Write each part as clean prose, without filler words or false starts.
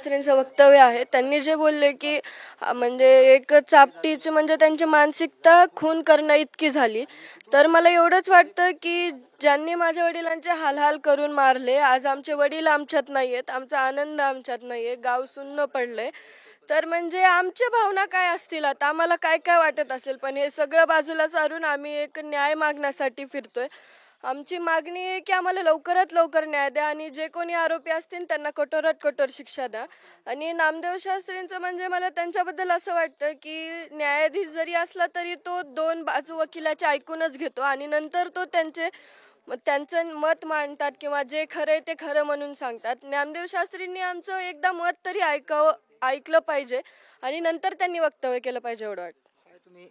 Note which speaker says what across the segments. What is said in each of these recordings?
Speaker 1: शास्त्रींचं वक्तव्य आहे. त्यांनी जे बोलले की म्हणजे एक चापटीची म्हणजे त्यांची मानसिकता खून करणं इतकी झाली. तर मला एवढंच वाटतं की ज्यांनी माझ्या वडिलांचे हाल करून मारले, आज आमचे वडील आमच्यात नाहीयेत, आमचा आनंद आमच्यात नाहीये, गाव सुन्न पडलंय. तर म्हणजे आमच्या भावना काय असतील आता, आम्हाला काय काय वाटत असेल, पण हे सगळं बाजूला सारून आम्ही एक न्याय मागण्यासाठी फिरतोय. आमची मागणी आहे की आम्हाला लवकरात लवकर न्याय द्या आणि जे कोणी आरोपी असतील त्यांना कठोरात कठोर शिक्षा द्या. आणि नामदेव शास्त्रींचं म्हणजे मला त्यांच्याबद्दल असं वाटतं की न्यायाधीश जरी असला तरी तो दोन बाजू वकिलाचे ऐकूनच घेतो आणि नंतर तो त्यांचं मत मांडतात किंवा जे खरं आहे ते खरं म्हणून सांगतात. नामदेव शास्त्रींनी आमचं एकदा मत तरी ऐकलं पाहिजे आणि नंतर त्यांनी वक्तव्य केलं पाहिजे एवढं वाटतं.
Speaker 2: काय तुम्ही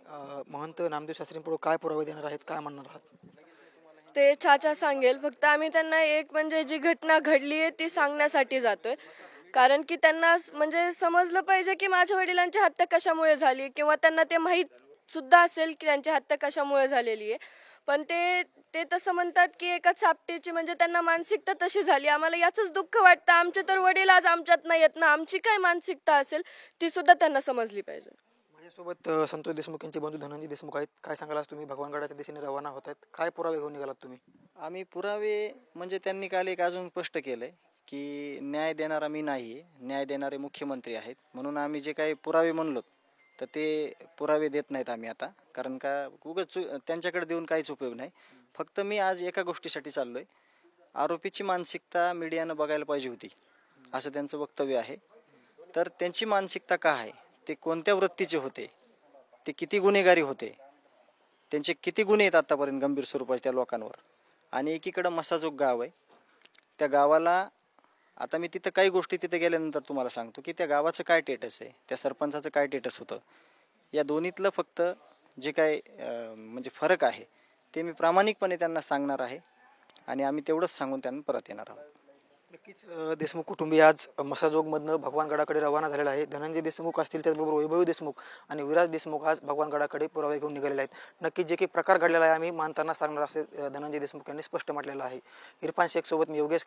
Speaker 2: महंत नामदेव शास्त्रींपुढे काय पुरावे देणार आहेत, काय म्हणणार आहात?
Speaker 1: ते छाछा सांगेल. फक्त आम्ही त्यांना एक म्हणजे जी घटना घडली आहे ती सांगण्यासाठी जातोय. कारण की त्यांना म्हणजे समजलं पाहिजे की माझ्या वडिलांची हत्या कशामुळे झाली किंवा त्यांना ते माहीत सुद्धा असेल की त्यांची हत्या कशामुळे झालेली आहे. पण ते ते तसं म्हणतात की एका चापटीची म्हणजे त्यांना मानसिकता तशी झाली. आम्हाला याचंच दुःख वाटतं. आमचे तर वडील आज आमच्यात नाही आहेत ना. आमची काय मानसिकता असेल ती सुद्धा त्यांना समजली पाहिजे.
Speaker 2: माझ्यासोबत संतोष देशमुख यांचे बंधू धनंजय देशमुख आहेत. काय सांगाल, आज तुम्ही भगवानगडाच्या दिशेने रवाना होत आहेत, काय पुरावे घेऊन निघालात तुम्ही?
Speaker 3: आम्ही पुरावे म्हणजे त्यांनी काल एक अजून स्पष्ट केलंय की न्याय देणारा मी नाही आहे, न्याय देणारे मुख्यमंत्री आहेत. म्हणून आम्ही जे काही पुरावे म्हणलो तर ते पुरावे देत नाहीत आम्ही आता. कारण का उगाच त्यांच्याकडे देऊन काहीच उपयोग नाही. फक्त मी आज एका गोष्टीसाठी चाललोय. आरोपीची मानसिकता मीडियानं बघायला पाहिजे होती, असं त्यांचं वक्तव्य आहे. तर त्यांची मानसिकता काय आहे, ते कोणत्या वृत्तीचे होते, ते किती गुन्हेगारी होते, त्यांचे किती गुन्हे आहेत आत्तापर्यंत गंभीर स्वरूपाचे त्या लोकांवर. आणि एकीकडं मसाजोग गाव आहे. त्या गावाला आता मी तिथं काही गोष्टी तिथे गेल्यानंतर तुम्हाला सांगतो की त्या गावाचं काय टेटस आहे, त्या सरपंचाचं काय टेटस होतं. या दोन्हीतलं फक्त जे काय म्हणजे फरक आहे ते मी प्रामाणिकपणे त्यांना सांगणार आहे आणि आम्ही तेवढंच सांगून त्यांना परत येणार आहोत.
Speaker 2: नक्कीच देशमुख कुटुंबीय आज मसाजोगमधनं भगवानगडाकडे रवाना झालेला आहे. धनंजय देशमुख असतील, त्याचबरोबर वैभवी देशमुख आणि विराज देशमुख आज भगवानगडाकडे पुरावे घेऊन निघालेले आहेत. नक्कीच जे काही प्रकार घडलेला आहे आम्ही मानताना सांगणार, असे धनंजय देशमुख यांनी स्पष्ट म्हटलेलं आहे. इरफान शेख सोबत मी योगेश